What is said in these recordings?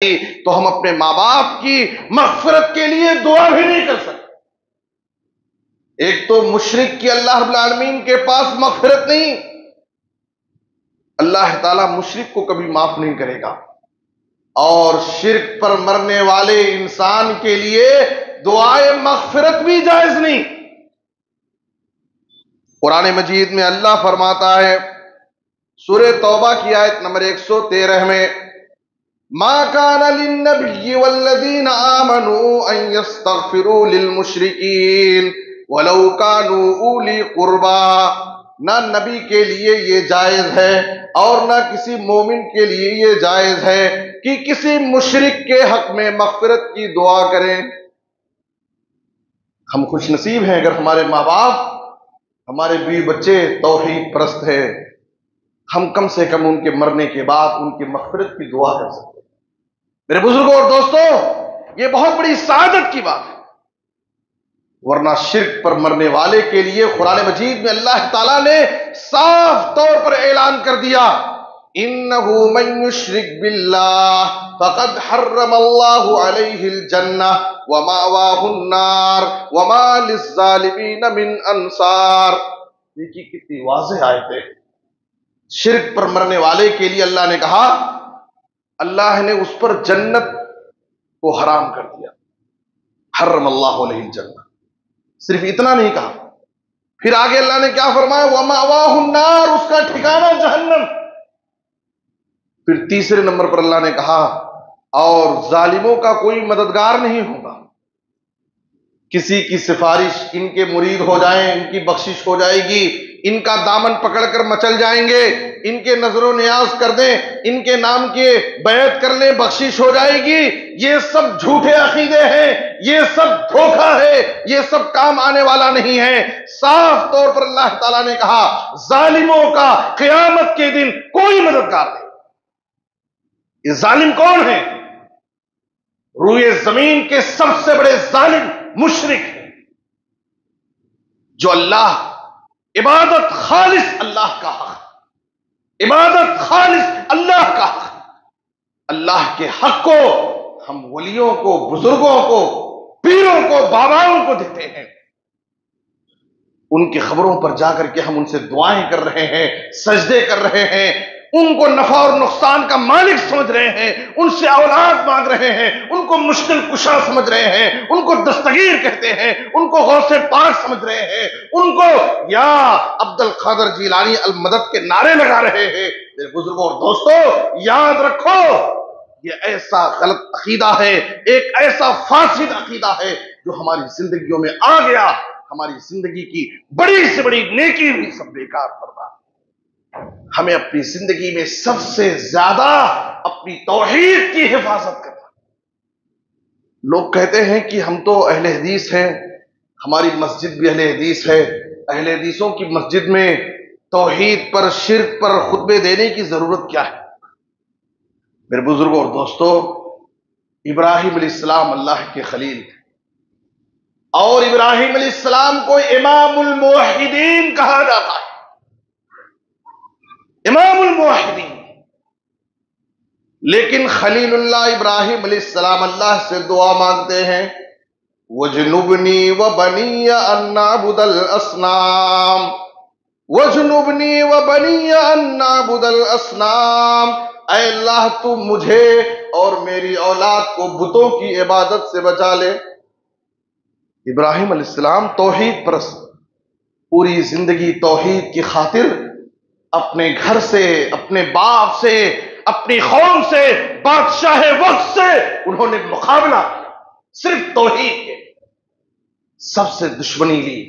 تو ہم اپنے ماں باپ کی مغفرت کے لیے دعا بھی نہیں کر سکتے۔ ایک تو مشرک کی اللہ رب العالمین کے پاس مغفرت نہیں، اللہ تعالیٰ مشرک کو کبھی معاف نہیں کرے گا، اور شرک پر مرنے والے انسان کے لیے دعائے مغفرت بھی جائز نہیں۔ قرآن مجید میں اللہ فرماتا ہے سورہ توبہ کی آیت نمبر 113 میں، ما كان للنبي والذين آمنوا ان يستغفروا للمشركين ولو كانوا اولی قربا، نہ نبی کے لیے یہ جائز ہے اور نہ کسی مومن کے لیے یہ جائز ہے کہ کسی مشرک کے حق میں مغفرت کی دعا کریں۔ ہم خوش نصیب ہیں اگر ہمارے ماں باپ، ہمارے بیوی بچے توحید پرست ہے، ہم کم سے کم ان کے مرنے کے بعد ان کی مغفرت کی دعا کر سکتے ہیں۔ میرے بزرگوں اور دوستوں، یہ بہت بڑی سعادت کی بات ہے، ورنہ شرک پر مرنے والے کے لیے قرآن مجید میں اللہ تعالیٰ نے صاف طور پر اعلان کر دیا، انہ من یشرک باللہ فقد حرم اللہ علیہ الجنہ ومأواہ النار وما للظالمین من انصار۔ دیکھیے کتنی واضح آیت ہے۔ شرک پر مرنے والے کے لیے اللہ نے کہا، اللہ نے اس پر جنت کو حرام کر دیا، حرم اللہ علیہ الجنہ۔ صرف اتنا نہیں کہا، پھر آگے اللہ نے کیا فرمایا، وَمَأْوَاهُ النَّارُ، اس کا ٹھکانہ جہنم۔ پھر تیسرے نمبر پر اللہ نے کہا، اور ظالموں کا کوئی مددگار نہیں ہوگا۔ کسی کی سفارش، ان کے مرید ہو جائیں ان کی بخشش ہو جائے گی، ان کا دامن پکڑ کر مچل جائیں گے، ان کے نظر و نیاز کر دیں، ان کے نام کے بیعت کر لیں بخشش ہو جائے گی، یہ سب جھوٹے عقیدے ہیں، یہ سب دھوکہ ہے، یہ سب کام آنے والا نہیں ہے۔ صاف طور پر اللہ تعالیٰ نے کہا ظالموں کا قیامت کے دن کوئی مددگار نہیں۔ یہ ظالم کون ہے؟ روئے زمین کے سب سے بڑے ظالم مشرک ہے، جو اللہ عبادت خالص اللہ کا حق، عبادت خالص اللہ کا حق، اللہ کے حق کو ہم ولیوں کو، بزرگوں کو، پیروں کو، باباؤں کو دیتے ہیں، ان کی خبروں پر جا کر کے ہم ان سے دعائیں کر رہے ہیں، سجدے کر رہے ہیں، ان کو نفع اور نقصان کا مالک سمجھ رہے ہیں، ان سے اولاد مانگ رہے ہیں، ان کو مشکل کشا سمجھ رہے ہیں، ان کو دستگیر کہتے ہیں، ان کو غوث پاک سمجھ رہے ہیں، ان کو یا عبد القادر جیلانی المدد کے نعرے لگا رہے ہیں۔ میرے بزرگوں اور دوستوں، یاد رکھو یہ ایسا غلط عقیدہ ہے، ایک ایسا فاسد عقیدہ ہے جو ہماری زندگیوں میں آ گیا، ہماری زندگی کی بڑی سے بڑی نیکی بھی سب بیکار کر رہا۔ ہمیں اپنی زندگی میں سب سے زیادہ اپنی توحید کی حفاظت کرنا۔ لوگ کہتے ہیں کہ ہم تو اہل حدیث ہیں، ہماری مسجد بھی اہل حدیث ہے، اہل حدیثوں کی مسجد میں توحید پر، شرک پر خطبے دینے کی ضرورت کیا ہے؟ میرے بزرگوں اور دوستوں، ابراہیم علیہ السلام اللہ کے خلیل تھے، اور ابراہیم علیہ السلام کو امام الموحدین کہا جاتا ہے، امام الموحدین۔ لیکن خلیل اللہ ابراہیم علیہ السلام اللہ سے دعا مانگتے ہیں، وَجْنُبْنِي وَبَنِيَّ أَن نَّعْبُدَ الْأَصْنَامَ وَجْنُبْنِي وَبَنِيَّ أَن نَّعْبُدَ الْأَصْنَامَ، اے اللہ تو مجھے اور میری اولاد کو بتوں کی عبادت سے بچا لے۔ ابراہیم علیہ السلام توحید پرست، پوری زندگی توحید کی خاطر اپنے گھر سے، اپنے باپ سے، اپنی قوم سے، بادشاہ وقت سے انہوں نے مقابلہ کیا، صرف توحید کے سب سے دشمنی لی،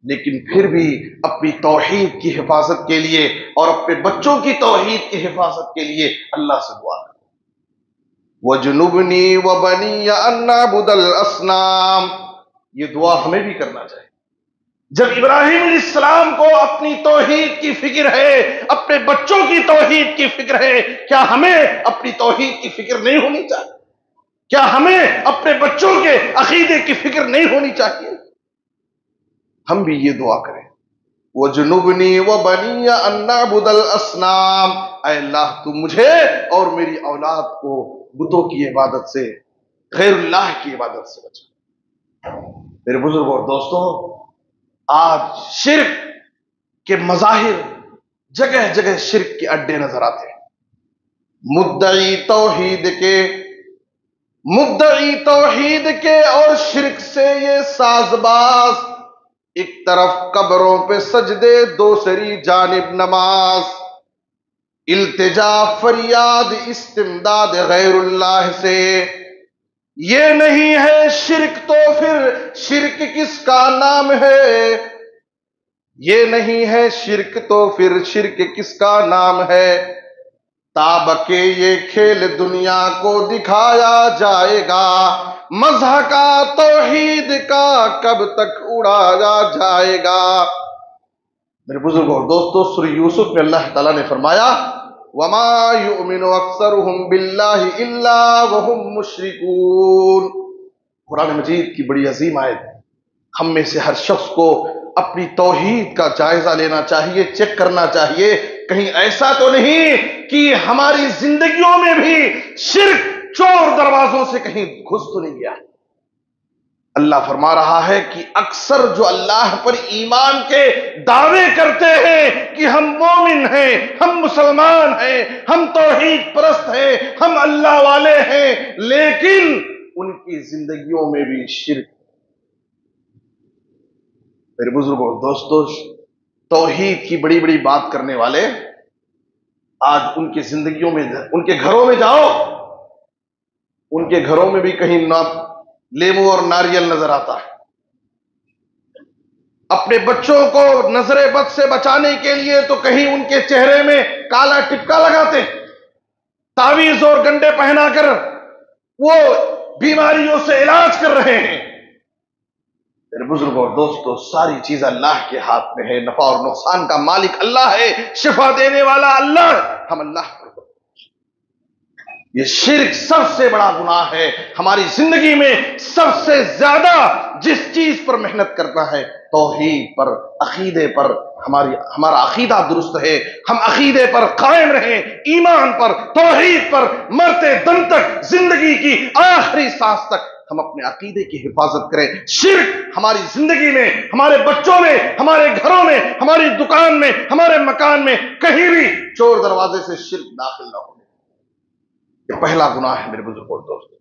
لیکن پھر بھی اپنی توحید کی حفاظت کے لیے اور اپنے بچوں کی توحید کی حفاظت کے لیے اللہ سے دعا کریں۔ وَجْنُبْنِي وَبَنِيَّ أَن نَّعْبُدَ الْأَصْنَامَ، یہ دعا ہمیں بھی کرنا چاہیے۔ جب ابراہیم علیہ السلام کو اپنی توحید کی فکر ہے، اپنے بچوں کی توحید کی فکر ہے، کیا ہمیں اپنی توحید کی فکر نہیں ہونی چاہیے؟ کیا ہمیں اپنے بچوں کے عقیدے کی فکر نہیں ہونی چاہیے؟ ہم بھی یہ دعا کریں، وجنبنی وبنی ان نعبد الاسنام، اے اللہ تو مجھے اور میری اولاد کو بتوں کی عبادت سے، غیر اللہ کی عبادت سے بچا۔ میرے بزرگوں اور دوستوں، آج شرک کے مظاہر، جگہ جگہ شرک کے اڈے نظر آتے ہیں۔ مدعی توحید کے اور شرک سے یہ ساز باز، ایک طرف قبروں پہ سجدے، دوسری جانب نماز، التجا فریاد استمداد غیر اللہ سے۔ یہ نہیں ہے شرک تو پھر شرک کس کا نام ہے؟ یہ نہیں ہے شرک تو پھر شرک کس کا نام ہے؟ تابکے یہ کھیل دنیا کو دکھایا جائے گا، مزح کا توحید کا کب تک اڑایا جائے گا۔ میرے بزرگوں اور دوستو، سورہ یوسف میں اللہ تعالیٰ نے فرمایا وَمَا يُؤْمِنُ أَكْثَرُهُمْ بِاللَّهِ إِلَّا وَهُمْ مُشْرِكُونَ۔ قرآن مجید کی بڑی عظیم آیت ہے۔ ہم میں سے ہر شخص کو اپنی توحید کا جائزہ لینا چاہیے، چیک کرنا چاہیے، کہیں ایسا تو نہیں کہ ہماری زندگیوں میں بھی شرک چور دروازوں سے کہیں گھس تو نہیں گیا۔ اللہ فرما رہا ہے کہ اکثر جو اللہ پر ایمان کے دعوے کرتے ہیں کہ ہم مومن ہیں، ہم مسلمان ہیں، ہم توحید پرست ہیں، ہم اللہ والے ہیں، لیکن ان کی زندگیوں میں بھی شرک۔ میرے بزرگوں اور دوستو، توحید کی بڑی بڑی بات کرنے والے آج ان کی زندگیوں میں، ان کے گھروں میں جاؤ، ان کے گھروں میں بھی کہیں نہ لیمو اور ناریل نظر آتا ہے۔ اپنے بچوں کو نظر بد سے بچانے کے لیے تو کہیں ان کے چہرے میں کالا ٹپکا لگاتے، تعویذ اور گنڈے پہنا کر وہ بیماریوں سے علاج کر رہے ہیں۔ میرے بزرگوں اور دوستو، ساری چیز اللہ کے ہاتھ میں ہے، نفع اور نقصان کا مالک اللہ ہے، شفا دینے والا اللہ ہے، ہم اللہ پر۔ یہ شرک سب سے بڑا گناہ ہے۔ ہماری زندگی میں سب سے زیادہ جس چیز پر محنت کرنا ہے، توحید پر، عقیدے پر، ہمارا عقیدہ درست ہے، ہم عقیدے پر قائم رہیں، ایمان پر، توحید پر، مرتے دم تک، زندگی کی آخری سانس تک ہم اپنے عقیدے کی حفاظت کریں۔ شرک ہماری زندگی میں، ہمارے بچوں میں، ہمارے گھروں میں، ہماری دکان میں، ہمارے مکان میں، کہیں بھی چور دروازے سے شرک داخل نہ ہو۔ یہ پہلا گناہ ہے میرے بزرگوں اور دوستوں۔